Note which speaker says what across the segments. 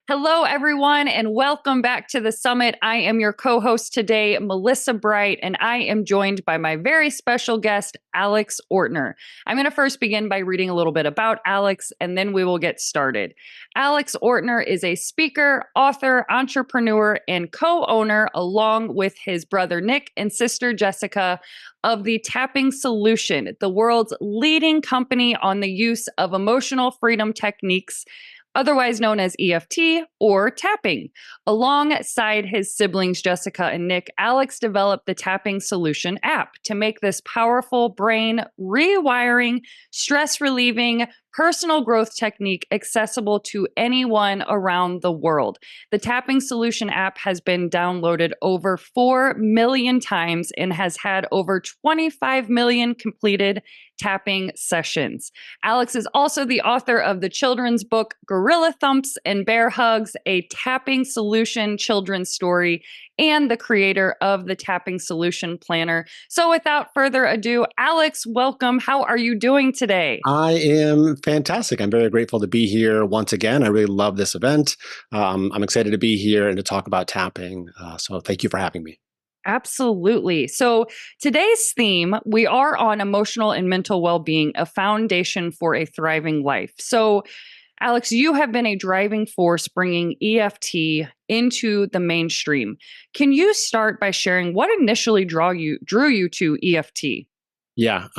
Speaker 1: Hello, everyone, and welcome back to the summit. I am your co host today, Melissa Bright, and I am joined by my very special guest, Alex Ortner. I'm going to first begin by reading a little bit about Alex, and then we will get started. Alex Ortner is a speaker, author, entrepreneur, and co owner, along with his brother Nick and sister Jessica, of the Tapping Solution, the world's leading company on the use of emotional freedom techniques, otherwise known as EFT or tapping. Alongside his siblings, Jessica and Nick, Alex developed the Tapping Solution app to make this powerful brain rewiring, stress relieving, personal growth technique accessible to anyone around the world. The Tapping Solution app has been downloaded over 4 million times and has had over 25 million completed tapping sessions. Alex is also the author of the children's book Gorilla Thumps and Bear Hugs, a Tapping Solution children's story, and the creator of the Tapping Solution Planner. So without further ado, Alex, welcome. How are you doing today?
Speaker 2: I am fantastic. I'm very grateful to be here once again. I really love this event. I'm excited to be here and to talk about tapping. So thank you for having me.
Speaker 1: Absolutely. So today's theme, we are on emotional and mental well-being, a foundation for a thriving life. So Alex, you have been a driving force bringing EFT into the mainstream. Can you start by sharing what initially drew you to EFT?
Speaker 2: Yeah.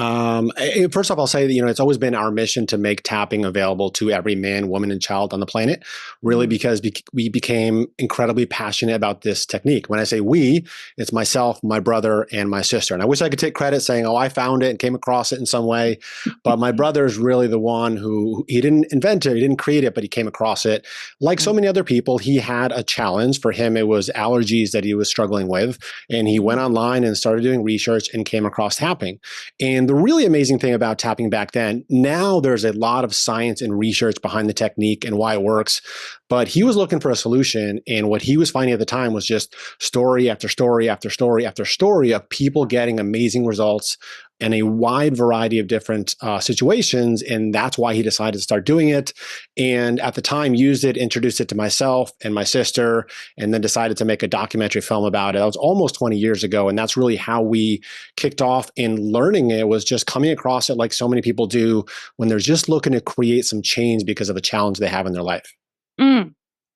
Speaker 2: First off, I'll say that, it's always been our mission to make tapping available to every man, woman, and child on the planet, really, because we became incredibly passionate about this technique. When I say we, it's myself, my brother, and my sister. And I wish I could take credit saying, oh, I found it and came across it in some way. But my brother is really the one he didn't invent it, he didn't create it, but he came across it. Like so many other people, he had a challenge. For him, it was allergies that he was struggling with. And he went online and started doing research and came across tapping. And the really amazing thing about tapping back then, now there's a lot of science and research behind the technique and why it works. But he was looking for a solution. And what he was finding at the time was just story after story after story after story of people getting amazing results in a wide variety of different situations. And that's why he decided to start doing it. And at the time, used it, introduced it to myself and my sister, and then decided to make a documentary film about it. That was almost 20 years ago. And that's really how we kicked off in learning it, was just coming across it like so many people do when they're just looking to create some change because of a challenge they have in their life.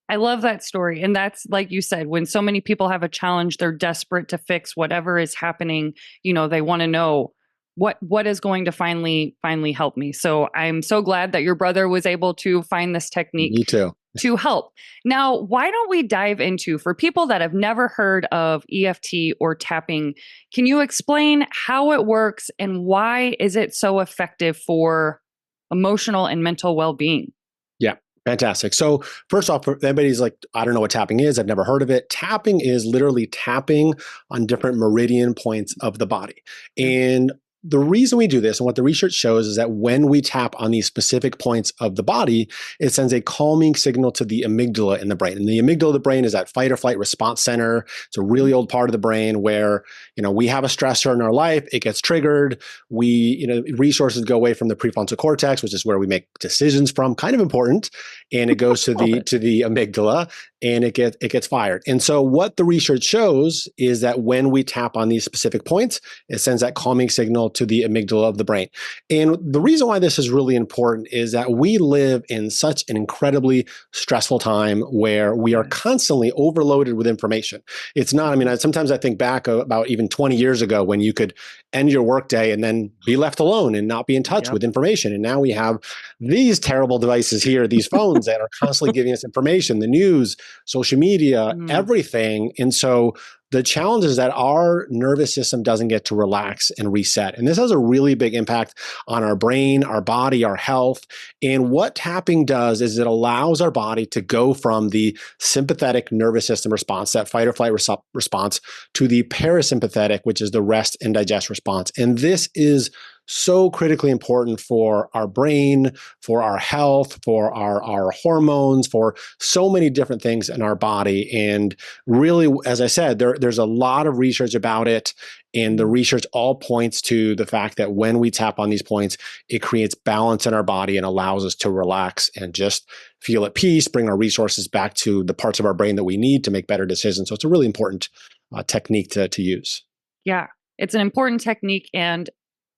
Speaker 1: I love that story. And that's, like you said, when so many people have a challenge, they're desperate to fix whatever is happening. They want to know what is going to finally help me. So I'm so glad that your brother was able to find this technique.
Speaker 2: Me too.
Speaker 1: To help. Now, why don't we dive into, for people that have never heard of EFT or tapping, can you explain how it works and why is it so effective for emotional and mental well-being?
Speaker 2: Yeah. Fantastic. So first off, everybody's like, I don't know what tapping is. I've never heard of it. Tapping is literally tapping on different meridian points of the body. And the reason we do this and what the research shows is that when we tap on these specific points of the body, it sends a calming signal to the amygdala in the brain. And the amygdala of the brain is that fight or flight response center. It's a really old part of the brain where, we have a stressor in our life, it gets triggered. Resources go away from the prefrontal cortex, which is where we make decisions from, kind of important. And it goes to the amygdala and it gets fired. And so what the research shows is that when we tap on these specific points, it sends that calming signal to the amygdala of the brain. And the reason why this is really important is that we live in such an incredibly stressful time where we are constantly overloaded with information. It's not, sometimes I think back about even 20 years ago when you could end your workday and then be left alone and not be in touch with information. And now we have these terrible devices here, these phones that are constantly giving us information, the news, social media, everything. And so the challenge is that our nervous system doesn't get to relax and reset. And this has a really big impact on our brain, our body, our health. And what tapping does is it allows our body to go from the sympathetic nervous system response, that fight or flight response, to the parasympathetic, which is the rest and digest response. And this is so critically important for our brain, for our health, for our hormones, for so many different things in our body. And really, as I said, there's a lot of research about it. And the research all points to the fact that when we tap on these points, it creates balance in our body and allows us to relax and just feel at peace, bring our resources back to the parts of our brain that we need to make better decisions. So it's a really important technique to use.
Speaker 1: Yeah, it's an important technique and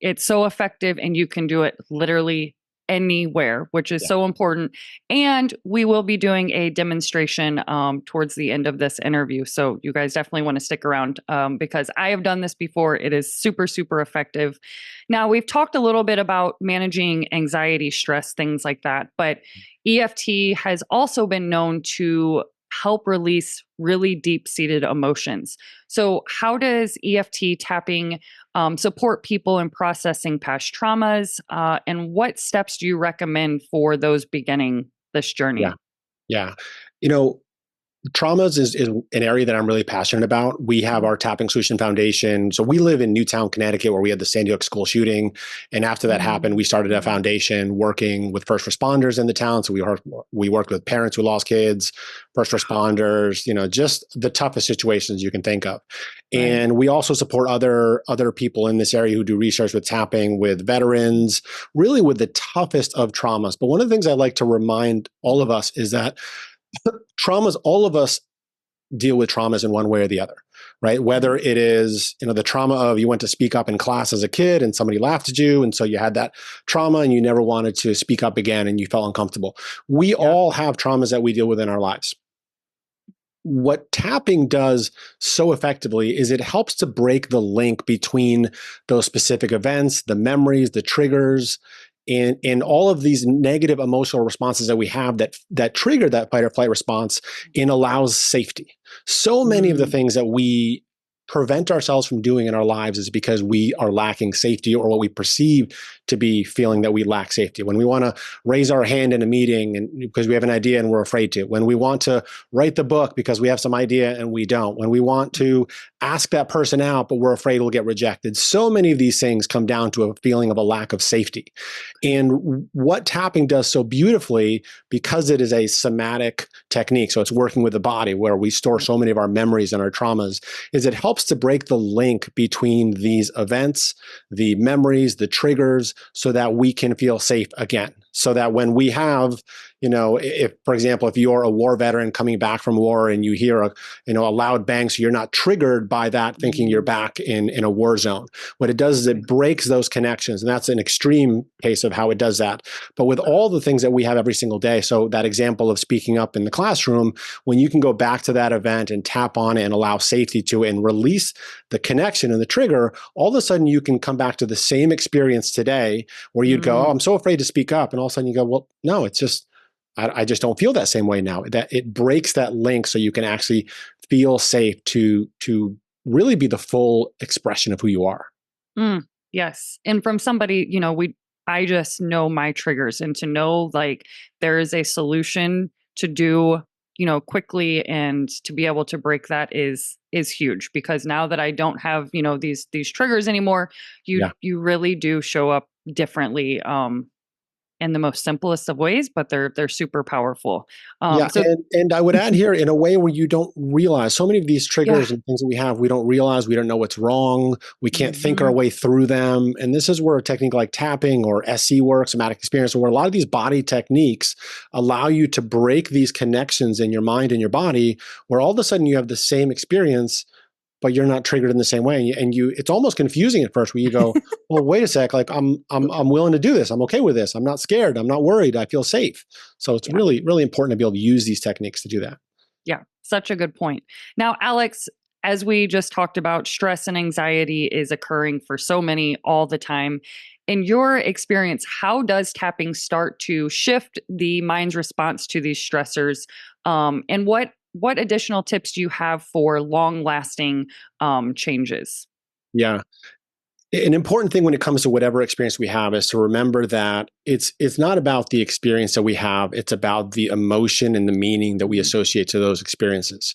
Speaker 1: it's so effective, and you can do it literally anywhere, which is
Speaker 2: Yeah.
Speaker 1: so important. And we will be doing a demonstration towards the end of this interview. So you guys definitely want to stick around because I have done this before. It is super, super effective. Now, we've talked a little bit about managing anxiety, stress, things like that, but EFT has also been known to help release really deep seated emotions. So, how does EFT tapping support people in processing past traumas? And what steps do you recommend for those beginning this
Speaker 2: Yeah.
Speaker 1: journey?
Speaker 2: Yeah. You know, traumas is an area that I'm really passionate about. We have our Tapping Solution Foundation. So we live in Newtown, Connecticut, where we had the Sandy Hook school shooting. And after that happened, we started a foundation working with first responders in the town. So we worked with parents who lost kids, first responders, just the toughest situations you can think of.
Speaker 1: Right.
Speaker 2: And we also support other people in this area who do research with tapping, with veterans, really with the toughest of traumas. But one of the things I like to remind all of us is that traumas, all of us deal with traumas in one way or the other, right? Whether it is, the trauma of you went to speak up in class as a kid and somebody laughed at you. And so you had that trauma and you never wanted to speak up again and you felt uncomfortable. We
Speaker 1: Yeah.
Speaker 2: all have traumas that we deal with in our lives. What tapping does so effectively is it helps to break the link between those specific events, the memories, the triggers, and all of these negative emotional responses that we have that trigger that fight or flight response and allows safety. So many of the
Speaker 1: Mm.
Speaker 2: things that we prevent ourselves from doing in our lives is because we are lacking safety or what we perceive to be feeling that we lack safety. When we want to raise our hand in a meeting and because we have an idea and we're afraid to, when we want to write the book because we have some idea and we don't, when we want to ask that person out but we're afraid we'll get rejected. So many of these things come down to a feeling of a lack of safety. And what tapping does so beautifully, because it is a somatic technique, so it's working with the body where we store so many of our memories and our traumas, is it helps to break the link between these events, the memories, the triggers, so that we can feel safe again. So that when we have, if, for example, if you're a war veteran coming back from war and you hear a loud bang, so you're not triggered by that thinking you're back in a war zone. What it does is it breaks those connections. And that's an extreme case of how it does that. But with all the things that we have every single day, so that example of speaking up in the classroom, when you can go back to that event and tap on it and allow safety to it and release the connection and the trigger, all of a sudden you can come back to the same experience today where you'd go, oh, I'm so afraid to speak up. And all of a sudden you go, well, no, it's just, I just don't feel that same way now. That it breaks that link so you can actually feel safe to really be the full expression of who you are.
Speaker 1: Yes. And from somebody, I just know my triggers, and to know like there is a solution to do, quickly, and to be able to break that is huge, because now that I don't have, these triggers anymore,
Speaker 2: Yeah.
Speaker 1: you really do show up differently in the most simplest of ways, but they're super powerful.
Speaker 2: Yeah,
Speaker 1: So
Speaker 2: and I would add here in a way where you don't realize so many of these
Speaker 1: yeah.
Speaker 2: triggers and things that we have, we don't realize, we don't know what's wrong, we can't think our
Speaker 1: Mhm.
Speaker 2: way through them. And this is where a technique like tapping or SC work, somatic experience, where a lot of these body techniques allow you to break these connections in your mind and your body, where all of a sudden you have the same experience, but you're not triggered in the same way. And you it's almost confusing at first where you go, well, wait a sec, like I'm willing to do this. I'm okay with this. I'm not scared. I'm not worried. I feel safe. So it's
Speaker 1: Yeah.
Speaker 2: really, really important to be able to use these techniques to do that.
Speaker 1: Yeah, such a good point. Now, Alex, as we just talked about, stress and anxiety is occurring for so many all the time. In your experience, how does tapping start to shift the mind's response to these stressors? And what additional tips do you have for long lasting changes?
Speaker 2: Yeah. An important thing when it comes to whatever experience we have is to remember that it's not about the experience that we have, it's about the emotion and the meaning that we associate to those experiences.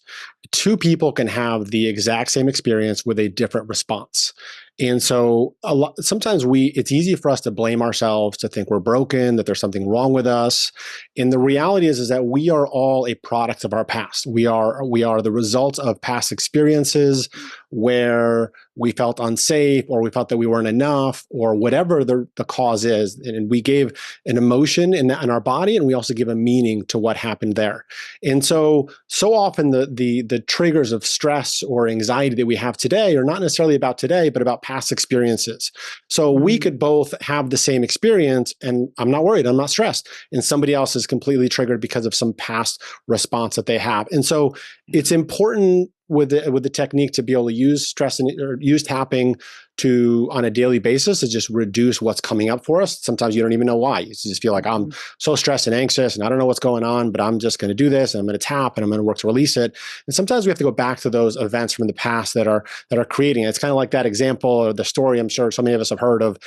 Speaker 2: Two people can have the exact same experience with a different response. And so sometimes it's easy for us to blame ourselves, to think we're broken, that there's something wrong with us. And the reality is that we are all a product of our past. We are the result of past experiences where we felt unsafe, or we felt that we weren't enough, or whatever the cause is. And we gave an emotion in our body, and we also give a meaning to what happened there. And so often the triggers of stress or anxiety that we have today are not necessarily about today, but about past experiences. So we could both have the same experience, and I'm not worried, I'm not stressed, and somebody else is completely triggered because of some past response that they have. And so it's important with the technique to be able to use stress or use tapping to on a daily basis to just reduce what's coming up for us. Sometimes you don't even know why. You just feel like I'm so stressed and anxious and I don't know what's going on, but I'm just going to do this and I'm going to tap and I'm going to work to release it. And sometimes we have to go back to those events from the past that are creating it. It's kind of like that example or the story I'm sure so many of us have heard of,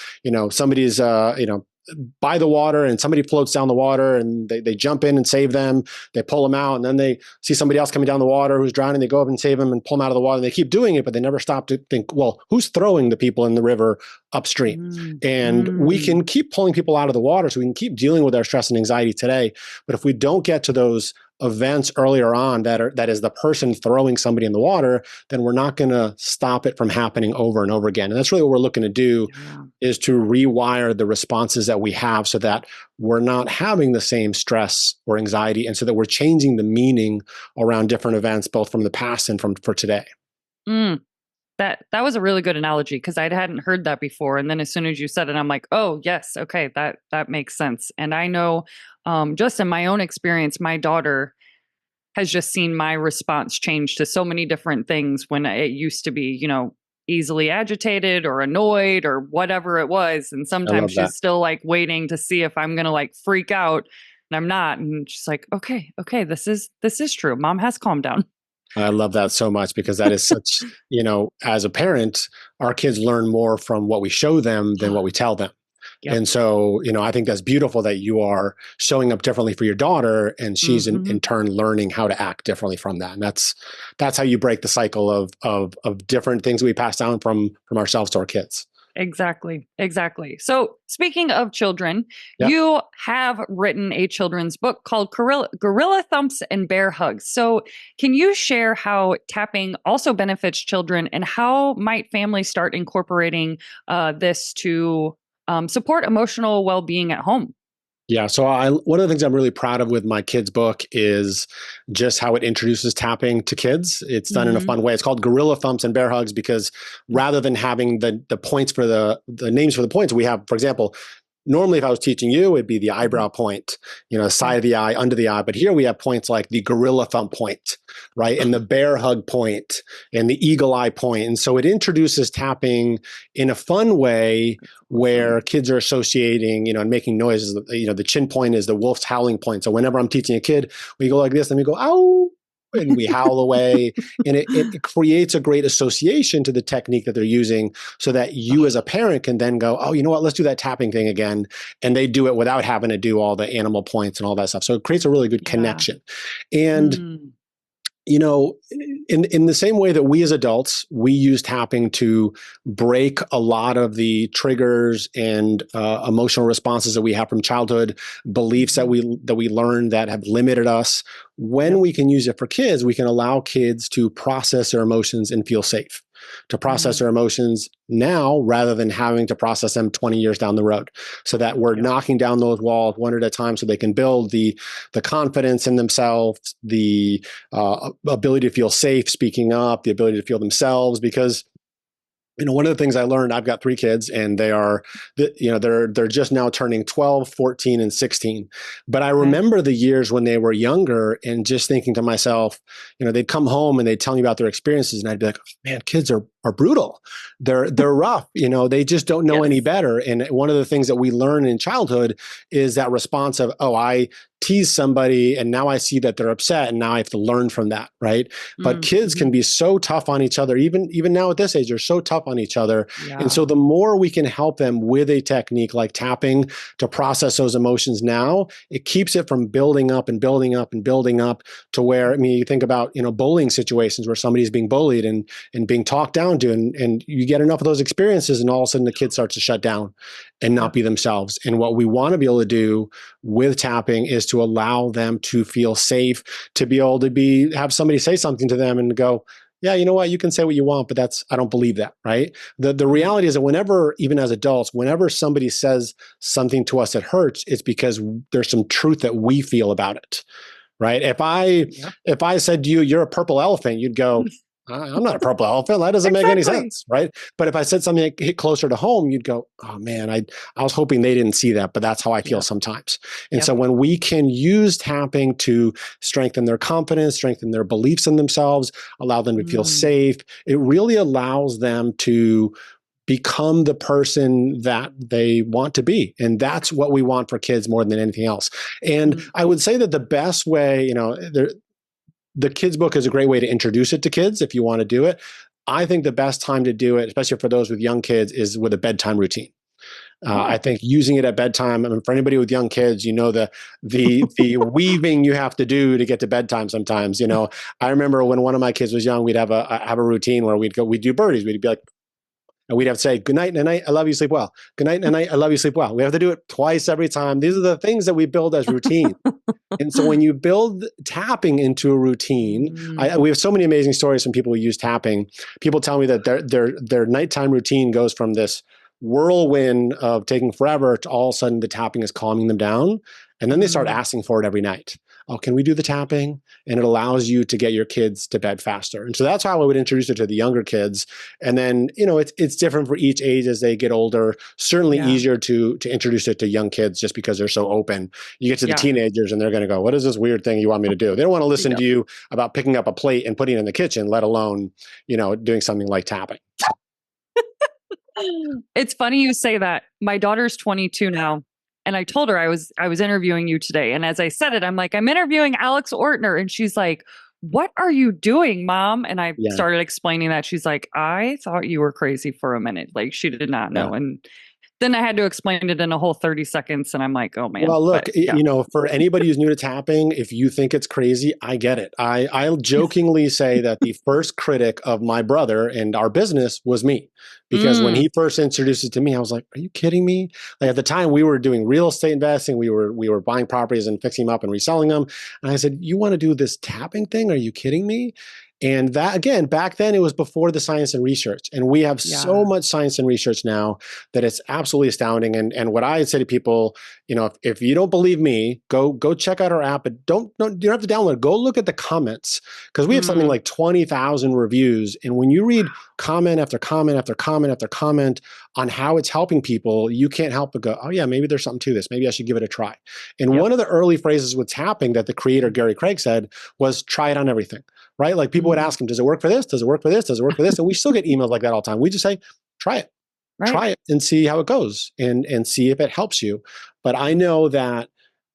Speaker 2: somebody's by the water and somebody floats down the water and they jump in and save them. They pull them out, and then they see somebody else coming down the water who's drowning. They go up and save them and pull them out of the water. And they keep doing it, but they never stop to think, well, who's throwing the people in the river upstream? And we can keep pulling people out of the water, so we can keep dealing with our stress and anxiety today. But if we don't get to those events earlier on that is the person throwing somebody in the water, then we're not going to stop it from happening over and over again. And that's really what we're looking to do, is to rewire the responses that we have so that we're not having the same stress or anxiety, and so that we're changing the meaning around different events, both from the past and for today.
Speaker 1: That was a really good analogy, because I hadn't heard that before. And then as soon as you said it, I'm like, oh yes, okay, that makes sense. And I know, just in my own experience, my daughter has just seen my response change to so many different things when it used to be, easily agitated or annoyed or whatever it was. And
Speaker 2: I
Speaker 1: sometimes
Speaker 2: love that.
Speaker 1: she's still like waiting to see if I'm going to like freak out, and I'm not. And she's like, okay, this is true. Mom has calmed down.
Speaker 2: I love that so much, because that is such, as a parent, our kids learn more from what we show them than what we tell them.
Speaker 1: Yep.
Speaker 2: And so, I think that's beautiful that you are showing up differently for your daughter, and she's in turn learning how to act differently from that. And that's how you break the cycle of different things we pass down from ourselves to our kids.
Speaker 1: Exactly. So speaking of children,
Speaker 2: Yep.
Speaker 1: you have written a children's book called Gorilla Thumps and Bear Hugs. So can you share how tapping also benefits children, and how might families start incorporating this to support emotional well-being at home?
Speaker 2: Yeah. So one of the things I'm really proud of with my kids' book is just how it introduces tapping to kids. It's done in a fun way. It's called Gorilla Thumps and Bear Hugs, because rather than having the points for the names for the points, we have, for example, normally if I was teaching you, it'd be the eyebrow point, side of the eye, under the eye. But here we have points like the gorilla thump point, right? And the bear hug point and the eagle eye point. And so it introduces tapping in a fun way where kids are associating, and making noises. The chin point is the wolf's howling point. So whenever I'm teaching a kid, we go like this, and we go, ow, and we howl away. And it creates a great association to the technique that they're using, so that you as a parent can then go, oh, you know what, let's do that tapping thing again. And they do it without having to do all the animal points and all that stuff. So it creates a really good connection. And in the same way that we as adults, we use tapping to break a lot of the triggers and emotional responses that we have from childhood, beliefs that we learned that have limited us. When we can use it for kids, we can allow kids to process their emotions and feel safe, to process their emotions now rather than having to process them 20 years down the road, so that we're knocking down those walls one at a time, so they can build the confidence in themselves, the ability to feel safe speaking up, the ability to feel themselves. Because one of the things I learned, I've got 3 kids, and they're just now turning 12, 14, and 16. But I remember the years when they were younger, and just thinking to myself, they'd come home and they'd tell me about their experiences, and I'd be like, oh, man, kids are brutal. They're rough. They just don't know any better. And one of the things that we learn in childhood is that response of, oh, I tease somebody and now I see that they're upset, and now I have to learn from that, right? But kids can be so tough on each other, even now at this age, they're so tough on each other. And so the more we can help them with a technique like tapping to process those emotions now, it keeps it from building up and building up and building up to where, you think about, bullying situations where somebody's being bullied and being talked down around you. And you get enough of those experiences, and all of a sudden the kid starts to shut down and not
Speaker 1: Yep.
Speaker 2: be themselves. And what we want to be able to do with tapping is to allow them to feel safe, to be able to have somebody say something to them and go, yeah, you know what, you can say what you want, but I don't believe that, right? The
Speaker 1: Yep.
Speaker 2: reality is that whenever, even as adults, whenever somebody says something to us that hurts, it's because there's some truth that we feel about it, right?
Speaker 1: Yep.
Speaker 2: If I said to you, you're a purple elephant, you'd go, I'm not a purple elephant. That doesn't make any
Speaker 1: Exactly.
Speaker 2: sense, right? But if I said something that hit closer to home, you'd go, oh man, I was hoping they didn't see that, but that's how I feel
Speaker 1: Yep.
Speaker 2: sometimes. And so
Speaker 1: Yep.
Speaker 2: when we can use tapping to strengthen their confidence, strengthen their beliefs in themselves, allow them to feel
Speaker 1: Mm.
Speaker 2: safe, it really allows them to become the person that they want to be. And that's what we want for kids more than anything else. And
Speaker 1: Mm.
Speaker 2: I would say that the best way, the kids book is a great way to introduce it to kids if you want to do it. I think the best time to do it, especially for those with young kids, is with a bedtime routine. I
Speaker 1: Oh.
Speaker 2: think using it at bedtime. I mean, for anybody with young kids, the weaving you have to do to get to bedtime. Sometimes, I remember when one of my kids was young, we'd have a routine where we'd do birdies. We'd be like, and we'd have to say, good night and night, I love you, sleep well. Good night and night, I love you, sleep well. We have to do it twice every time. These are the things that we build as routine. And so when you build tapping into a routine,
Speaker 1: Mm.
Speaker 2: we have so many amazing stories from people who use tapping. People tell me that their nighttime routine goes from this whirlwind of taking forever to all of a sudden the tapping is calming them down. And then they start
Speaker 1: Mm.
Speaker 2: asking for it every night. Oh, can we do the tapping? And it allows you to get your kids to bed faster. And so that's how I would introduce it to the younger kids. And then, it's different for each age as they get older. Certainly
Speaker 1: Yeah.
Speaker 2: easier to introduce it to young kids just because they're so open. You get to the
Speaker 1: Yeah.
Speaker 2: teenagers and they're going to go, what is this weird thing you want me to do? They don't want to listen to
Speaker 1: Yep.
Speaker 2: you about picking up a plate and putting it in the kitchen, let alone, doing something like tapping.
Speaker 1: It's funny you say that. My daughter's 22 now, and I told her I was interviewing you today. And as I said it, I'm like, I'm interviewing Alex Ortner, and she's like, "What are you doing, Mom?" And I
Speaker 2: Yeah.
Speaker 1: started explaining that. She's like, "I thought you were crazy for a minute." Like she did not
Speaker 2: Yeah.
Speaker 1: know. And then I had to explain it in a whole 30 seconds, and I'm like, "Oh man."
Speaker 2: Well, look,
Speaker 1: But yeah.
Speaker 2: for anybody who's new to tapping, if you think it's crazy, I get it. I'll jokingly say that the first critic of my brother and our business was me, because when
Speaker 1: Mm,
Speaker 2: he first introduced it to me, I was like, "Are you kidding me?" Like at the time, we were doing real estate investing, we were buying properties and fixing them up and reselling them, and I said, "You want to do this tapping thing? Are you kidding me?" And that, again, back then it was before the science and research, and we have so
Speaker 1: yeah.
Speaker 2: much science and research now that it's absolutely astounding. And what I say to people, if you don't believe me, go check out our app. But you don't have to download it. Go look at the comments, because we have something
Speaker 1: Mm,
Speaker 2: like 20,000 reviews. And when you read comment after comment after comment after comment on how it's helping people, you can't help but go, oh yeah, maybe there's something to this. Maybe I should give it a try. And
Speaker 1: yep.
Speaker 2: one of the early phrases with tapping that the creator Gary Craig said was, try it on everything. Right? Like people would
Speaker 1: Mm,
Speaker 2: ask him, does it work for this? Does it work for this? Does it work for this? And we still get emails like that all the time. We just say, try it.
Speaker 1: right.
Speaker 2: Try it and see how it goes, and see if it helps you. But I know that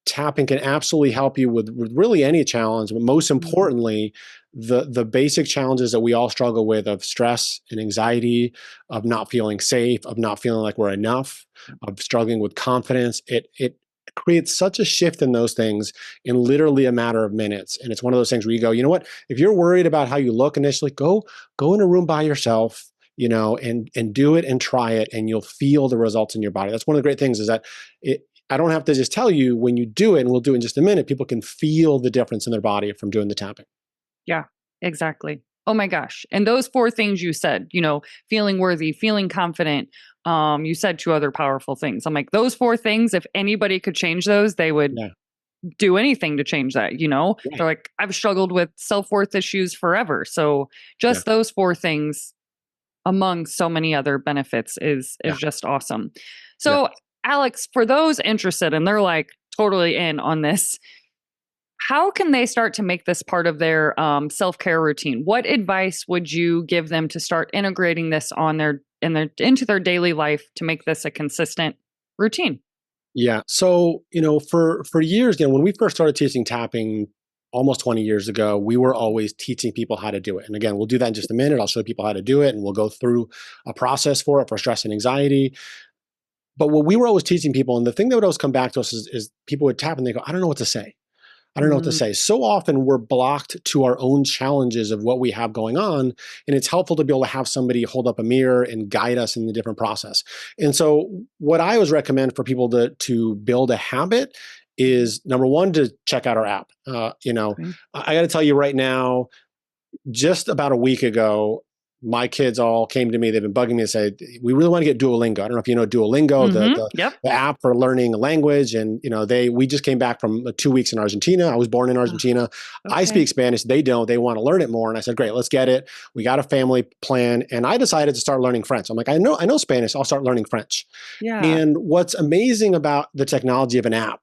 Speaker 2: tapping can absolutely help you with really any challenge, but most
Speaker 1: Mm,
Speaker 2: importantly, the basic challenges that we all struggle with, of stress and anxiety, of not feeling safe, of not feeling like we're enough, of struggling with confidence. It creates such a shift in those things in literally a matter of minutes. And it's one of those things where you go, you know what? If you're worried about how you look initially, go in a room by yourself, and do it and try it, and you'll feel the results in your body. That's one of the great things, is that I don't have to just tell you when you do it, and we'll do it in just a minute. People can feel the difference in their body from doing the tapping.
Speaker 1: yeah, exactly. Oh my gosh. And those four things you said, feeling worthy, feeling confident. You said two other powerful things. I'm like, those four things, if anybody could change those, they would
Speaker 2: Yeah,
Speaker 1: do anything to change that. They're
Speaker 2: right.
Speaker 1: like, I've struggled with self-worth issues forever. So
Speaker 2: Yeah,
Speaker 1: just those four things, among so many other benefits, is
Speaker 2: yeah,
Speaker 1: just awesome.
Speaker 2: yeah.
Speaker 1: So Alex, for those interested and they're like totally in on this, how can they start to make this part of their self-care routine? What advice would you give them to start integrating this into their daily life to make this a consistent routine?
Speaker 2: Yeah. So, for years, when we first started teaching tapping almost 20 years ago, we were always teaching people how to do it. And again, we'll do that in just a minute. I'll show people how to do it, and we'll go through a process for it, for stress and anxiety. But what we were always teaching people, and the thing that would always come back to us, is people would tap and they go, I don't know what to say. I don't know what to
Speaker 1: Mm,
Speaker 2: say. So often we're blocked to our own challenges of what we have going on. And it's helpful to be able to have somebody hold up a mirror and guide us in the different process. And so, what I always recommend for people to build a habit
Speaker 1: mhm.
Speaker 2: is number one, to check out our app.
Speaker 1: Okay.
Speaker 2: I got to tell you right now, just about a week ago, my kids all came to me. They've been bugging me and say, we really want to get Duolingo. I don't know if you know Duolingo,
Speaker 1: Yep.
Speaker 2: the app for learning a language. And, we just came back from 2 weeks in Argentina. I was born in
Speaker 1: Ah,
Speaker 2: Argentina. I
Speaker 1: okay.
Speaker 2: speak Spanish. They don't. They want to learn it more. And I said, great, let's get it. We got a family plan. And I decided to start learning French. I'm like, I know Spanish. I'll start learning French.
Speaker 1: Yeah.
Speaker 2: And what's amazing about the technology of an app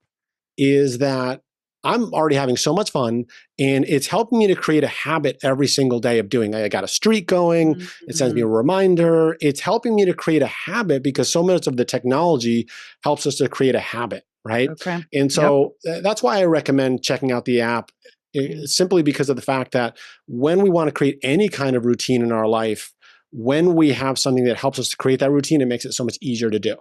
Speaker 2: is that I'm already having so much fun, and it's helping me to create a habit every single day of doing. I got a streak going. It sends me a
Speaker 1: Mhm.
Speaker 2: reminder. It's helping me to create a habit because so much of the technology helps us to create a habit, right?
Speaker 1: Okay.
Speaker 2: And
Speaker 1: Yep.
Speaker 2: so that's why I recommend checking out the app,
Speaker 1: Mm.
Speaker 2: simply because of the fact that when we want to create any kind of routine in our life, when we have something that helps us to create that routine, it makes it so much easier to do.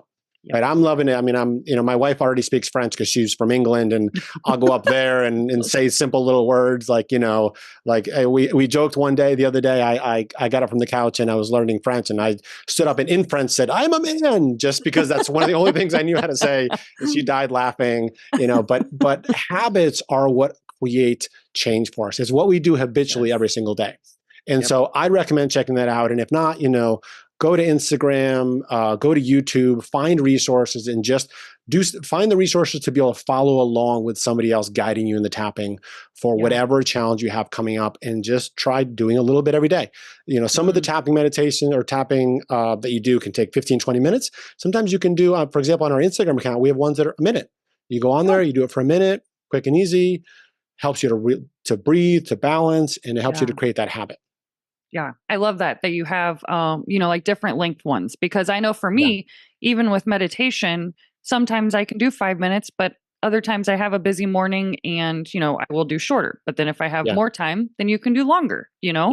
Speaker 1: Yep.
Speaker 2: Right, I'm loving it. I mean, my wife already speaks French because she's from England, and I'll go up there and say simple little words like, we joked one day, the other day, I got up from the couch and I was learning French, and I stood up and in French said, "I'm a man," just because that's one of the only things I knew how to say, and she died laughing. But habits are what create change for us. It's what we do habitually
Speaker 1: Yes.
Speaker 2: every single day. And
Speaker 1: Yep.
Speaker 2: so I'd recommend checking that out. And if not, go to Instagram, go to YouTube, find resources, and just find the resources to be able to follow along with somebody else guiding you in the tapping for
Speaker 1: Yeah.
Speaker 2: whatever challenge you have coming up, and just try doing a little bit every day. Some of the
Speaker 1: Mm.
Speaker 2: tapping meditation or tapping that you do can take 15, 20 minutes. Sometimes you can do, for example, on our Instagram account, we have ones that are a minute. You go on there,
Speaker 1: Oh,
Speaker 2: you do it for a minute, quick and easy, helps you to breathe, to balance, and it helps you to
Speaker 1: yeah.
Speaker 2: create that habit.
Speaker 1: Yeah. I love that you have like different length ones because I know for
Speaker 2: Yeah.
Speaker 1: me, even with meditation, sometimes I can do 5 minutes, but other times I have a busy morning and, I will do shorter. But then if I have
Speaker 2: Yeah.
Speaker 1: more time, then you can do longer.
Speaker 2: Yeah.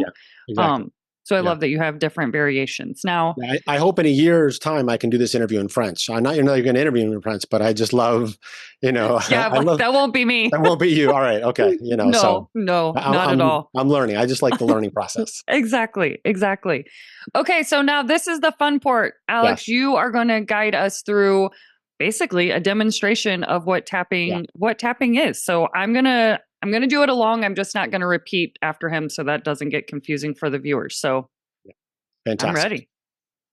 Speaker 2: Exactly.
Speaker 1: Um so I
Speaker 2: Yeah.
Speaker 1: love that you have different variations. Now,
Speaker 2: Yeah, I hope in a year's time I can do this interview in French. I'm not, you're going to interview me in French, but I just love,
Speaker 1: yeah,
Speaker 2: I love,
Speaker 1: that won't be me.
Speaker 2: that won't be you. All right. Okay. So
Speaker 1: No, no,
Speaker 2: I'm,
Speaker 1: not at
Speaker 2: I'm,
Speaker 1: all.
Speaker 2: I'm learning. I just like the learning process.
Speaker 1: Exactly, exactly. Okay, so now this is the fun part. Alex,
Speaker 2: Yes.
Speaker 1: you are going to guide us through basically a demonstration of
Speaker 2: Yeah.
Speaker 1: what tapping is. So I'm going to do it along. I'm just not going to repeat after him so that doesn't get confusing for the viewers. So,
Speaker 2: Yeah.
Speaker 1: I'm
Speaker 2: Fantastic.
Speaker 1: ready.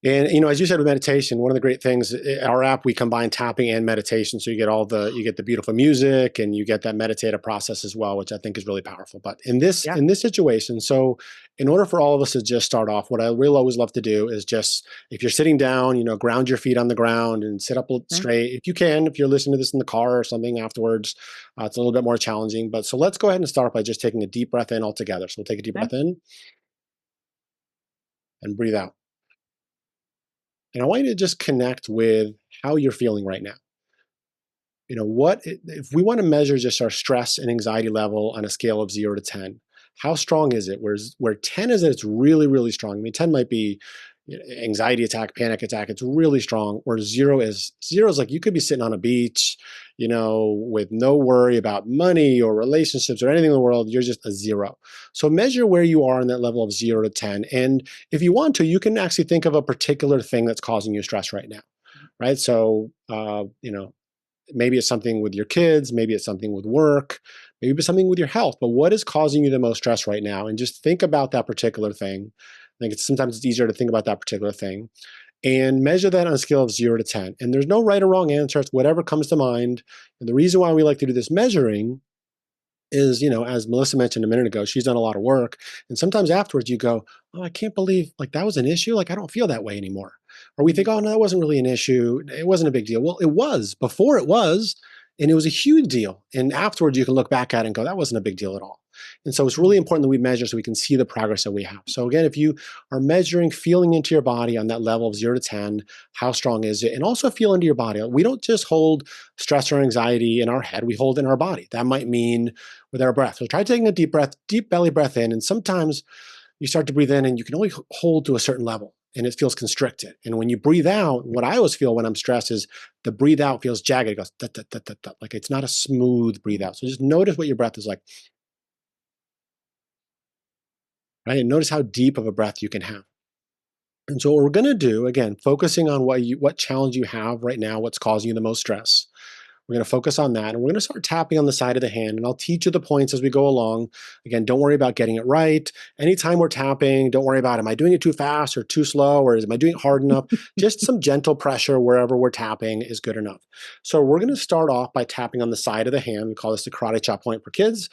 Speaker 2: And as you said with meditation, one of the great things, our app, we combine tapping and meditation, so you get the beautiful music, and you get that meditative process as well, which I think is really powerful. But in this
Speaker 1: Yeah.
Speaker 2: in this situation, so in order for all of us to just start off, what I really always love to do is just, if you're sitting down, ground your feet on the ground and sit up
Speaker 1: Okay.
Speaker 2: straight. If you can, if you're listening to this in the car or something afterwards, it's a little bit more challenging. But so let's go ahead and start by just taking a deep breath in altogether. So we'll take a deep
Speaker 1: Okay.
Speaker 2: breath in and breathe out. And I want you to just connect with how you're feeling right now. What if we want to measure just our stress and anxiety level on a scale of 0 to 10? How strong is it? Where 10 is that it's really, really strong. I mean, 10 might be anxiety attack, panic attack. It's really strong. Where zero is like you could be sitting on a beach, with no worry about money or relationships or anything in the world. You're just a zero. So measure where you are in that level of 0 to 10. And if you want to, you can actually think of a particular thing that's causing you stress right now. Right. So, maybe it's something with your kids, maybe it's something with work, maybe it's something with your health, but what is causing you the most stress right now? And just think about that particular thing. I think sometimes it's easier to think about that particular thing and measure that on a scale of 0 to 10. And there's no right or wrong answer. It's whatever comes to mind. And the reason why we like to do this measuring is, as Melissa mentioned a minute ago, she's done a lot of work. And sometimes afterwards you go, oh, I can't believe like that was an issue. Like I don't feel that way anymore. Or we think,
Speaker 1: Mm.
Speaker 2: oh, no, that wasn't really an issue. It wasn't a big deal. Well, it was before it was, and it was a huge deal. And afterwards you can look back at it and go, that wasn't a big deal at all. And so it's
Speaker 1: Mm.
Speaker 2: really important that we measure so we can see the progress that we have. So again, if you are measuring, feeling into your body on that level of 0 to 10, how strong is it? And also feel into your body. We don't just hold stress or anxiety in our head, we hold it in our body. That might mean with our breath. So try taking a deep breath, deep belly breath in. And sometimes you start to breathe in and you can only hold to a certain level. and it feels constricted. And when you breathe out, what I always feel when I'm stressed is the breathe out feels jagged. It goes, "Tut, tut, tut, tut, tut," like it's not a smooth breathe out. So just notice what your breath is like, right? And notice how deep of a breath you can have. And so what we're going to do, again, focusing on what challenge you have right now, what's causing you the most stress. We're going to focus on that, and we're going to start tapping on the side of the hand, and I'll teach you the points as we go along. Again, don't worry about getting it right. Anytime we're tapping, don't worry about, am I doing it too fast or too slow, or am I doing it hard enough? Just some gentle pressure wherever we're tapping is good enough. So we're going to start off by tapping on the side of the hand. We call this the karate chop point for kids.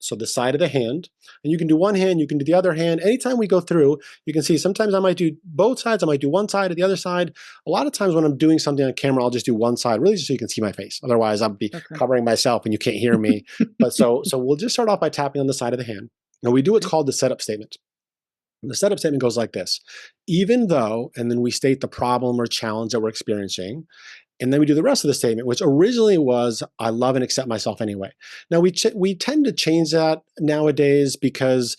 Speaker 2: So the side of the hand, and you can do one hand, you can do the other hand. Anytime we go through, you can see sometimes I might do both sides, I might do one side or the other side. A lot of times when I'm doing something on camera, I'll just do one side, really just so you can see my face. Otherwise, I'll be
Speaker 1: Okay.
Speaker 2: covering myself and you can't hear me. But so we'll just start off by tapping on the side of the hand. And we do what's
Speaker 1: Okay.
Speaker 2: called the setup statement. And the setup statement goes like this: even though, and then we state the problem or challenge that we're experiencing. And then we do the rest of the statement, which originally was, I love and accept myself anyway. Now, we tend to change that nowadays because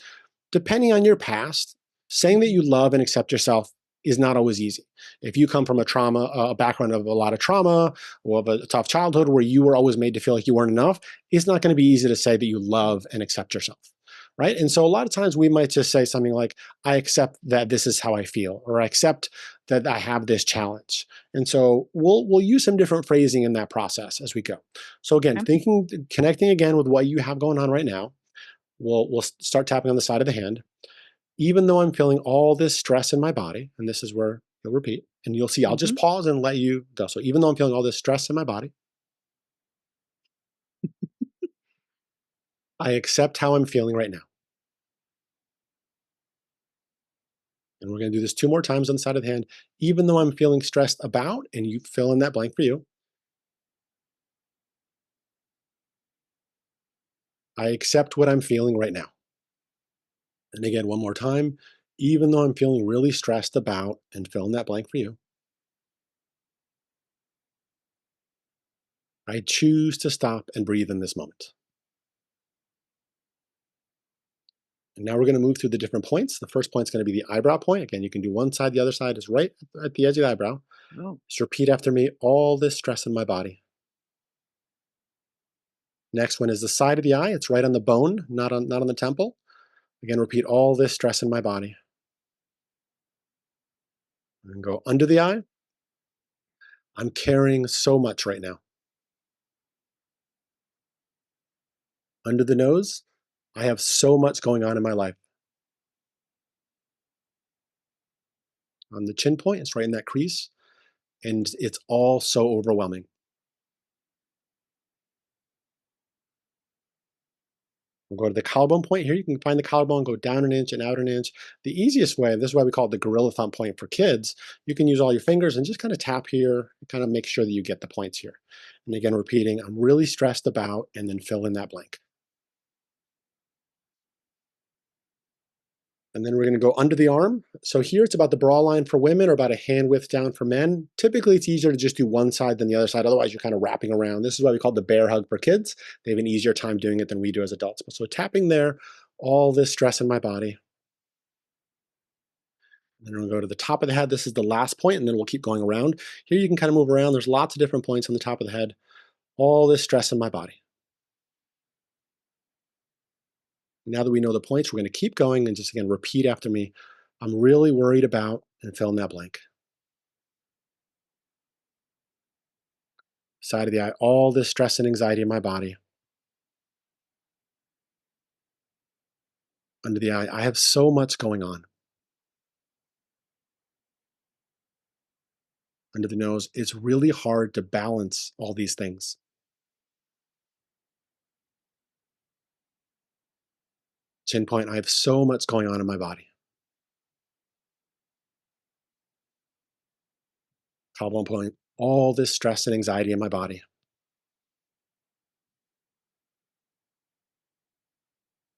Speaker 2: depending on your past, saying that
Speaker 1: Mhm.
Speaker 2: you love and accept yourself is not always easy. If you come from a background of a lot of trauma or of a tough childhood where you were always made to feel like you weren't enough, it's not going to be easy to say that you love and accept yourself. Right. And so a lot of times we might just say something like, I accept that this is how I feel, or I accept that I have this challenge. And so we'll use some different phrasing in that process as we go. So again,
Speaker 1: Okay.
Speaker 2: connecting again with what you have going on right now, we'll start tapping on the side of the hand. Even though I'm feeling all this stress in my body, and this is where you'll repeat, and you'll see I'll just
Speaker 1: Mhm.
Speaker 2: pause and let you go. So even though I'm feeling all this stress in my body, I accept how I'm feeling right now. And we're going to do this two more times on the side of the hand. Even though I'm feeling stressed about, and you fill in that blank for you, I accept what I'm feeling right now. And again, one more time. Even though I'm feeling really stressed about, and fill in that blank for you, I choose to stop and breathe in this moment. And now we're going to move through the different points. The first point is going to be the eyebrow point. Again, you can do one side, the other side is right at the edge of the eyebrow.
Speaker 1: Oh.
Speaker 2: Just repeat after me, all this stress in my body. Next one is the side of the eye. It's right on the bone, not on the temple. Again, repeat all this stress in my body. And go under the eye. I'm carrying so much right now. Under the nose, I have so much going on in my life. On the chin point, it's right in that crease, and it's all so overwhelming. We'll go to the collarbone point here. You can find the collarbone, go down an inch and out an inch. The easiest way, this is why we call it the gorilla thumb point for kids, you can use all your fingers and just kind of tap here, kind of make sure that you get the points here. And again, repeating, I'm really stressed about, and then fill in that blank. And then we're going to go under the arm. So here it's about the bra line for women or about a hand width down for men. Typically, it's easier to just do one side than the other side. Otherwise, you're kind of wrapping around. This is why we call it the bear hug for kids. They have an easier time doing it than we do as adults. So tapping there, all this stress in my body. Then we'll go to the top of the head. This is the last point, and then we'll keep going around. Here you can kind of move around. There's lots of different points on the top of the head. All this stress in my body. Now that we know the points, we're going to keep going and just again repeat after me. I'm really worried about, and fill in that blank. Side of the eye, all this stress and anxiety in my body. Under the eye, I have so much going on. Under the nose, it's really hard to balance all these things. Chin point, I have so much going on in my body. Collarbone point, all this stress and anxiety in my body.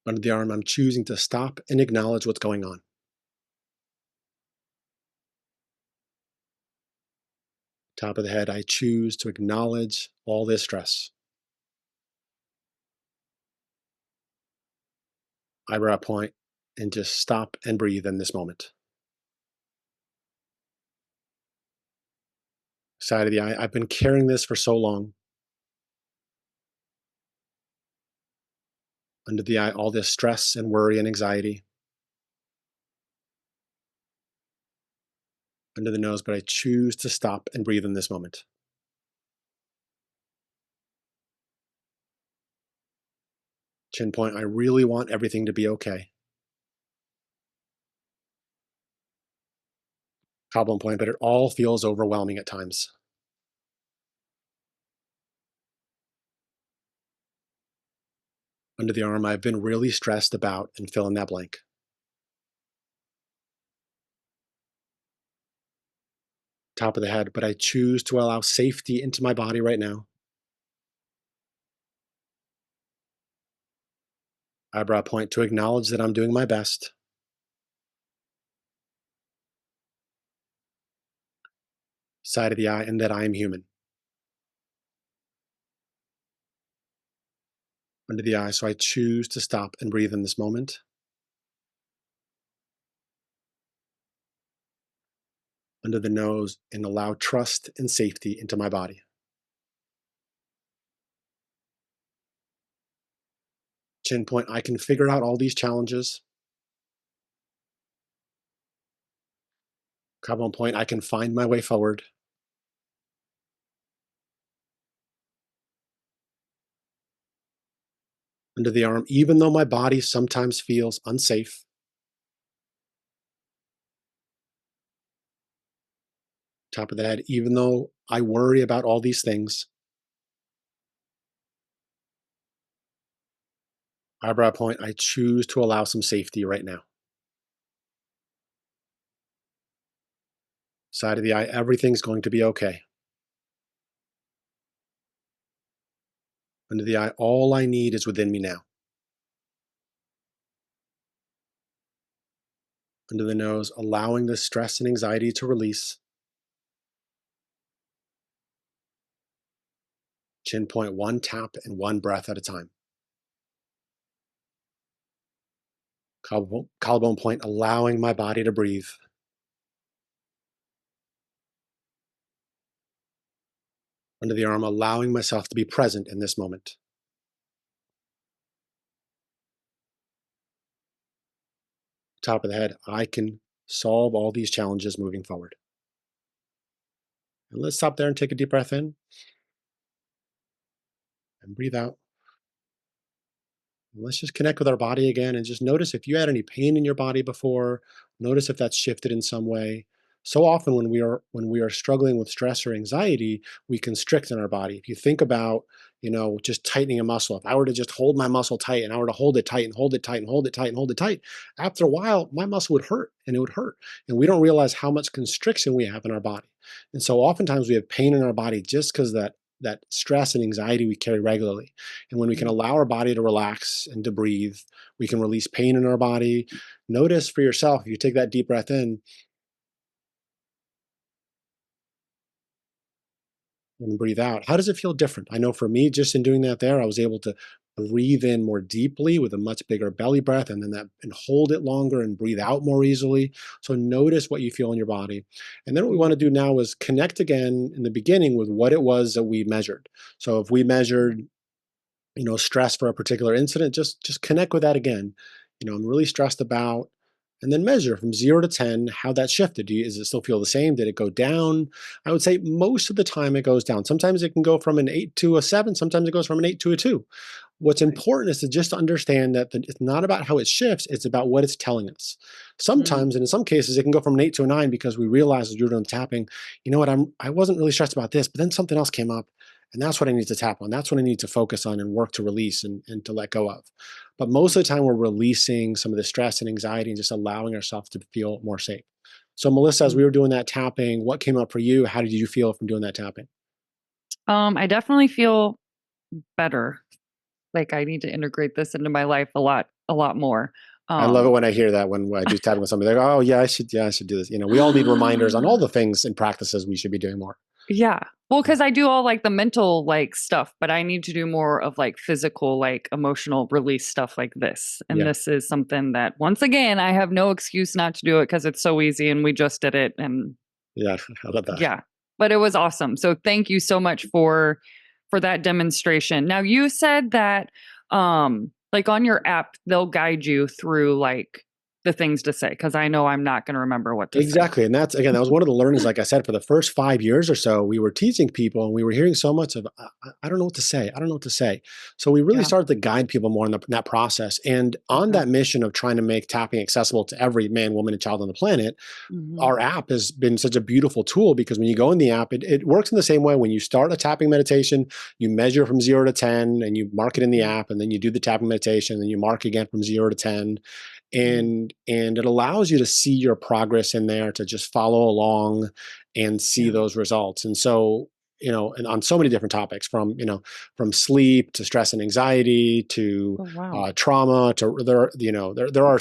Speaker 2: Under the arm, I'm choosing to stop and acknowledge what's going on. Top of the head, I choose to acknowledge all this stress. Eyebrow point, and just stop and breathe in this moment. Side of the eye. I've been carrying this for so long. Under the eye, all this stress and worry and anxiety. Under the nose, but I choose to stop and breathe in this moment. Chin point. I really want everything to be okay. Collarbone point, but it all feels overwhelming at times. Under the arm, I've been really stressed about and fill in that blank. Top of the head, but I choose to allow safety into my body right now. Eyebrow point to acknowledge that I'm doing my best. Side of the eye, and that I am human. Under the eye, so I choose to stop and breathe in this moment. Under the nose, and allow trust and safety into my body. Chin point, I can figure out all these challenges. Collarbone point, I can find my way forward. Under the arm, even though my body sometimes feels unsafe. Top of the head, even though I worry about all these things. Eyebrow point, I choose to allow some safety right now. Side of the eye, everything's going to be okay. Under the eye, all I need is within me now. Under the nose, allowing the stress and anxiety to release. Chin point, one tap and one breath at a time. Collarbone point, allowing my body to breathe. Under the arm, allowing myself to be present in this moment. Top of the head, I can solve all these challenges moving forward. And let's stop there and take a deep breath in and breathe out. Let's just connect with our body again and just notice if you had any pain in your body before. Notice if that's shifted in some way. So often when we are struggling with stress or anxiety, we constrict in our body. If you think about, just tightening a muscle. If I were to just hold my muscle tight and I were to hold it tight and hold it tight and hold it tight and hold it tight, after a while, my muscle would hurt and it would hurt. And we don't realize how much constriction we have in our body. And so oftentimes we have pain in our body just because that stress and anxiety we carry regularly. And when we can allow our body to relax and to breathe, we can release pain in our body. Notice for yourself, if you take that deep breath in and breathe out, how does it feel different? I know for me, just in doing that there, I was able to breathe in more deeply with a much bigger belly breath and hold it longer and breathe out more easily. So notice what you feel in your body. And then what we want to do now is connect again in the beginning with what it was that we measured. So if we measured stress for a particular incident, just connect with that again. I'm really stressed about, and then measure from 0 to 10 how that shifted. Does it still feel the same? Did it go down? I would say most of the time it goes down. Sometimes it can go from an 8 to a 7. Sometimes it goes from an 8 to a 2. What's important is to just understand that it's not about how it shifts, it's about what it's telling us.
Speaker 1: Mm,
Speaker 2: Sometimes, and in some cases, it can go from an 8 to a 9 because we realize as you're doing tapping, you know what, I wasn't really stressed about this, but then something else came up. And that's what I need to tap on. That's what I need to focus on and work to release and to let go of. But most of the time, we're releasing some of the stress and anxiety and just allowing ourselves to feel more safe. So, Melissa, as we
Speaker 1: mm.
Speaker 2: were doing that tapping, what came up for you? How did you feel from doing that tapping?
Speaker 1: I definitely feel better. Like I need to integrate this into my life a lot more.
Speaker 2: I love it
Speaker 1: Um,
Speaker 2: when I hear that when I do tapping with somebody. They go, "Oh yeah, I should do this." We all need reminders on all the things and practices we should be doing more.
Speaker 1: yeah. Well,
Speaker 2: Yeah,
Speaker 1: because I do all like the mental like stuff, but I need to do more of like physical, like emotional release stuff like this. And
Speaker 2: yeah,
Speaker 1: this is something that once again, I have no excuse not to do it because it's so easy and we just did it. And
Speaker 2: yeah. I love that.
Speaker 1: yeah. but it was awesome. So thank you so much for that demonstration. Now you said that like on your app they'll guide you through like the things to say because I know I'm not going to remember what to say.
Speaker 2: Exactly. And that's, again, that was one of the learnings, like I said, for the first 5 years or so, we were teaching people and we were hearing so much of, I don't know what to say. I don't know what to say. So we really
Speaker 1: Yeah.
Speaker 2: started to guide people more in that process. And on
Speaker 1: Okay.
Speaker 2: that mission of trying to make tapping accessible to every man, woman, and child on the planet,
Speaker 1: Hmm.
Speaker 2: our app has been such a beautiful tool because when you go in the app, it works in the same way. When you start a tapping meditation, you measure from 0 to 10 and you mark it in the app, and then you do the tapping meditation, and you mark again from 0 to 10.
Speaker 1: Hmm.
Speaker 2: And it allows you to see your progress in there, to just follow along and see
Speaker 1: Yeah.
Speaker 2: those results. And so, and on so many different topics, from from sleep to stress and anxiety to
Speaker 1: Oh wow.
Speaker 2: trauma to there are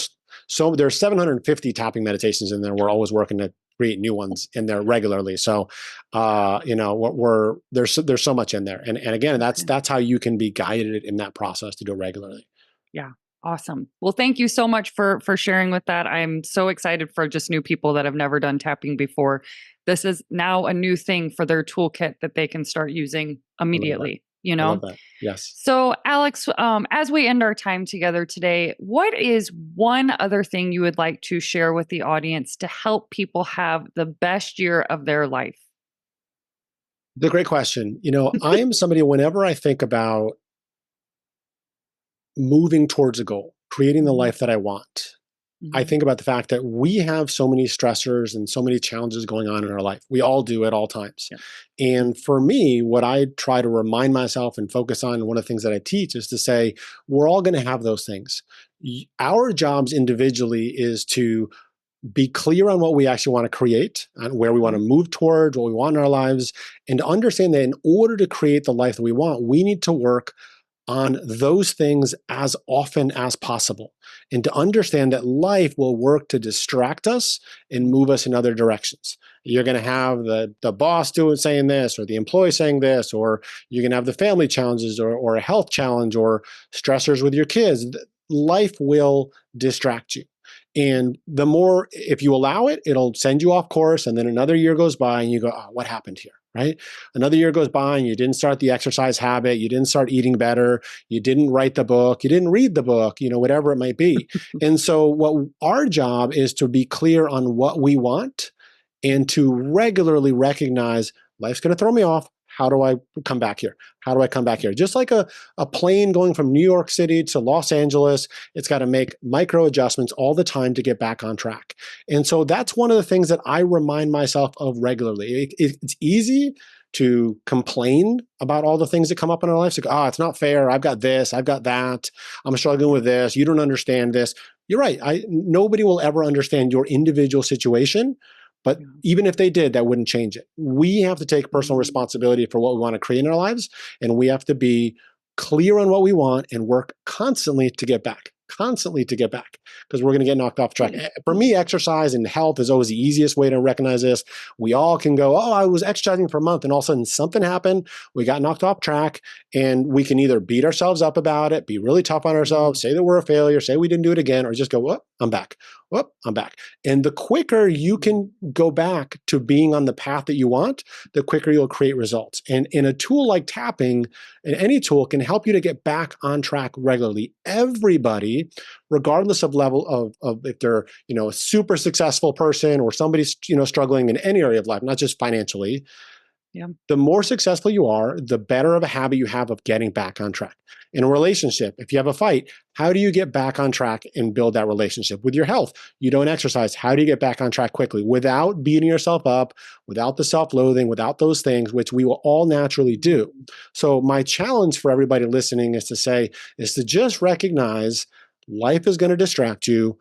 Speaker 2: so there's 750 tapping meditations in there. We're always working to create new ones in there regularly. So, there's so much in there, and again,
Speaker 1: Okay.
Speaker 2: that's how you can be guided in that process to do it regularly.
Speaker 1: Yeah. Awesome. Well, thank you so much for sharing with that. I'm so excited for just new people that have never done tapping before. This is now a new thing for their toolkit that they can start using
Speaker 2: I love that.
Speaker 1: immediately, you
Speaker 2: I love
Speaker 1: know?
Speaker 2: that. Yes.
Speaker 1: So, Alex, as we end our time together today, what is one other thing you would like to share with the audience to help people have the best year of their life?
Speaker 2: The great question. I am somebody, whenever I think about moving towards a goal, creating the
Speaker 1: Hmm.
Speaker 2: life that I want, I
Speaker 1: Hmm.
Speaker 2: think about the fact that we have so many stressors and so many challenges going on in our life. We all do at all times.
Speaker 1: Yeah. Yeah.
Speaker 2: And for me, what I try to remind myself and focus on, and one of the things that I teach is to say, we're all going to have those things. Our jobs individually is to be clear on what we actually want to create and where we want to
Speaker 1: Mhm.
Speaker 2: move towards, what we want in our lives, and to understand that in order to create the life that we want, we need to work on those things as often as possible, and to understand that life will work to distract us and move us in other directions. You're going to have the boss doing saying this, or the employee saying this, or you're going to have the family challenges, or a health challenge, or stressors with your kids. Life will distract you.
Speaker 1: Yeah.
Speaker 2: And the more, if you allow it, it'll send you off course. And then another year goes by and you go, oh, what happened here? Right? Another year goes by and you didn't start the exercise habit, you didn't start eating better, you didn't write the book, you didn't read the book, whatever it might be. And so what our job is to be clear on what we want and to regularly recognize life's going to throw me off. How do I come back here? How do I come back here? Just like a plane going from New York City to Los Angeles, it's got to make micro adjustments all the time to get back on track. And so that's one of the things that I remind myself of regularly. It's easy to complain about all the things that come up in our lives. Like, oh, it's not fair. I've got this. I've got that. I'm struggling with this. You don't understand this. You're right. Nobody will ever understand your individual situation. But
Speaker 1: Yeah.
Speaker 2: even if they did, that wouldn't change it. We have to take personal
Speaker 1: Mhm.
Speaker 2: responsibility for what we want to create in our lives. And we have to be clear on what we want and work constantly to get back, because we're going to get knocked off track. For me, exercise and health is always the easiest way to recognize this. We all can go, oh, I was exercising for a month and all of a sudden something happened. We got knocked off track, and we can either beat ourselves up about it, be really tough on ourselves,
Speaker 1: Mhm.
Speaker 2: say that we're a failure, say we didn't do it again, or just go, whoop, I'm back. Whoop, I'm back. And the quicker you
Speaker 1: Mhm.
Speaker 2: can go back to being on the path that you want, the quicker you'll create results. And in a tool like tapping, and any tool can help you to get back on track regularly. Everybody, regardless of level of if they're, a super successful person or somebody's, struggling in any area of life, not just financially,
Speaker 1: Yeah.
Speaker 2: the more successful you are, the better of a habit you have of getting back on track. In a relationship, if you have a fight, how do you get back on track and build that relationship? With your health, you don't exercise. How do you get back on track quickly without beating yourself up, without the self loathing, without those things, which we will all naturally do?
Speaker 1: Mhm.
Speaker 2: So, my challenge for everybody listening is to just recognize life is going to distract you,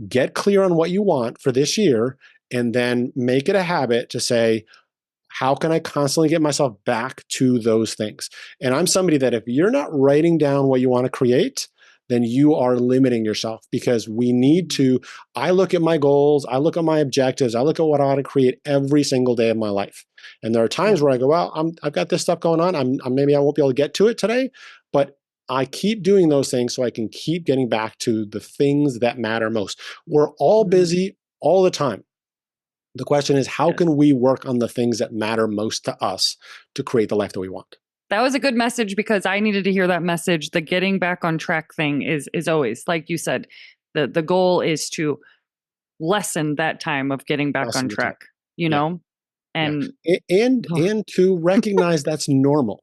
Speaker 2: get clear on what you want for this year, and then make it a habit to say, how can I constantly get myself back to those things? And I'm somebody that if you're not writing down what you want to create, then you are limiting yourself, because we need
Speaker 1: Mhm.
Speaker 2: to. I look at my goals, I look at my objectives, I look at what I want to create every single day of my life. And there are
Speaker 1: Yeah.
Speaker 2: times where I go, well, I've got this stuff going on. Maybe I won't be able to get to it today, but I keep doing those things so I can keep getting back to the things that matter most. We're all
Speaker 1: Mm.
Speaker 2: busy all the time. The question is, how
Speaker 1: Yes.
Speaker 2: can we work on the things that matter most to us to create the life that we want?
Speaker 1: That was a good message because I needed to hear that message. The getting back on track thing is always, like you said, the goal is to lessen that time of getting back
Speaker 2: Less
Speaker 1: on
Speaker 2: of the time.
Speaker 1: track, you
Speaker 2: Yeah.
Speaker 1: know?
Speaker 2: Yeah.
Speaker 1: And oh,
Speaker 2: And to recognize that's normal,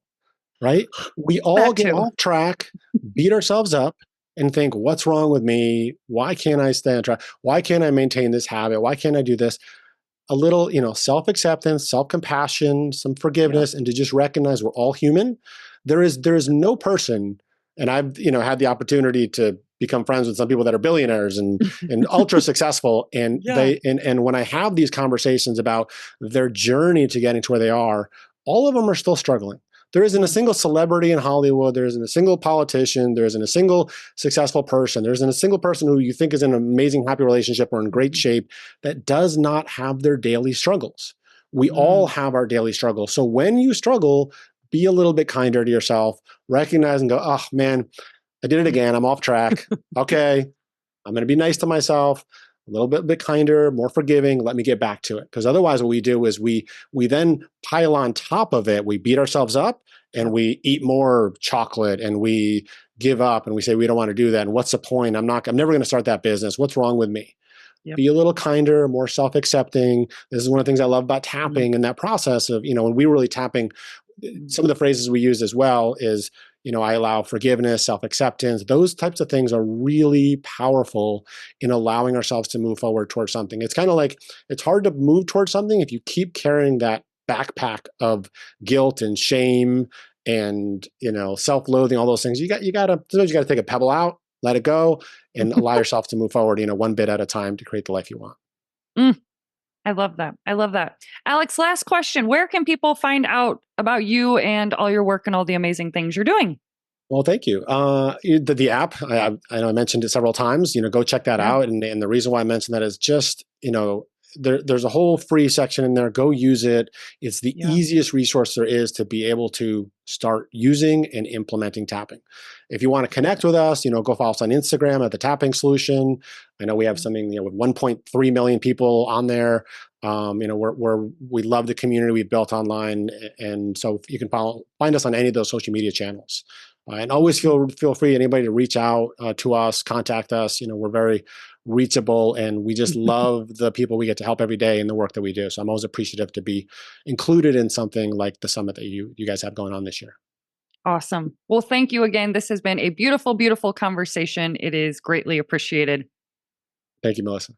Speaker 2: right? We all
Speaker 1: that
Speaker 2: get
Speaker 1: too.
Speaker 2: off track, beat ourselves up, and think, what's wrong with me? Why can't I stay on track? Why can't I maintain this habit? Why can't I do this? A little, self-acceptance, self-compassion, some
Speaker 1: Yeah.
Speaker 2: forgiveness, and to just recognize we're all human. There is no person, and I've had the opportunity to become friends with some people that are billionaires and ultra successful, and
Speaker 1: Yeah.
Speaker 2: when I have these conversations about their journey to getting to where they are, all of them are still struggling. There isn't a
Speaker 1: Mm.
Speaker 2: single celebrity in Hollywood. There isn't a single politician. There isn't a single successful person. There isn't a single person who you think is in an amazing, happy relationship or in great
Speaker 1: Mhm.
Speaker 2: shape that does not have their daily struggles. We all
Speaker 1: Mm.
Speaker 2: have our daily struggles. So when you struggle, be a little bit kinder to yourself, recognize and go, oh man, I did it again. I'm off track. Okay. I'm going to be nice to myself, a little bit kinder, more forgiving. Let me get back to it. Because otherwise, what we do is we then pile on top of it. We beat ourselves up and
Speaker 1: Yep.
Speaker 2: we eat more chocolate and we give up and we say we don't want to do that. And what's the point? I'm never going to start that business. What's wrong with me?
Speaker 1: Yep.
Speaker 2: Be a little kinder, more self-accepting. This is one of the things I love about
Speaker 1: Mm.
Speaker 2: tapping and that process of, when we were really tapping,
Speaker 1: Mm.
Speaker 2: some of the phrases we use as well is, I allow forgiveness, self-acceptance. Those types of things are really powerful in allowing ourselves to move forward towards something. It's kind of like it's hard to move towards something if you keep carrying that backpack of guilt and shame and, self-loathing, all those things. Sometimes you gotta take a pebble out, let it go, and allow yourself to move forward, one bit at a time to create the life you want.
Speaker 1: Mm. I love that. I love that. Alex, last question. Where can people find out about you and all your work and all the amazing things you're doing?
Speaker 2: Well, thank you. The app, I know I mentioned it several times. Go check that
Speaker 1: Yeah.
Speaker 2: out. And the reason why I mentioned that is just, there's a whole free section in there. Go use it. It's the
Speaker 1: Yeah.
Speaker 2: easiest resource there is to be able to start using and implementing tapping. If you want to
Speaker 1: Love
Speaker 2: connect
Speaker 1: it.
Speaker 2: with us, go follow us on Instagram at the Tapping Solution. I know we have
Speaker 1: Yeah.
Speaker 2: something, with 1.3 million people on there. We love the community we've built online, and so you can find us on any of those social media channels. And always
Speaker 1: Awesome.
Speaker 2: feel free, anybody, to reach out to us, contact us. We're very reachable, and we just love the people we get to help every day in the work that we do. So I'm always appreciative to be included in something like the summit that you guys have going on this year.
Speaker 1: Awesome. Well, thank you again. This has been a beautiful, beautiful conversation. It is greatly appreciated.
Speaker 2: Thank you, Melissa.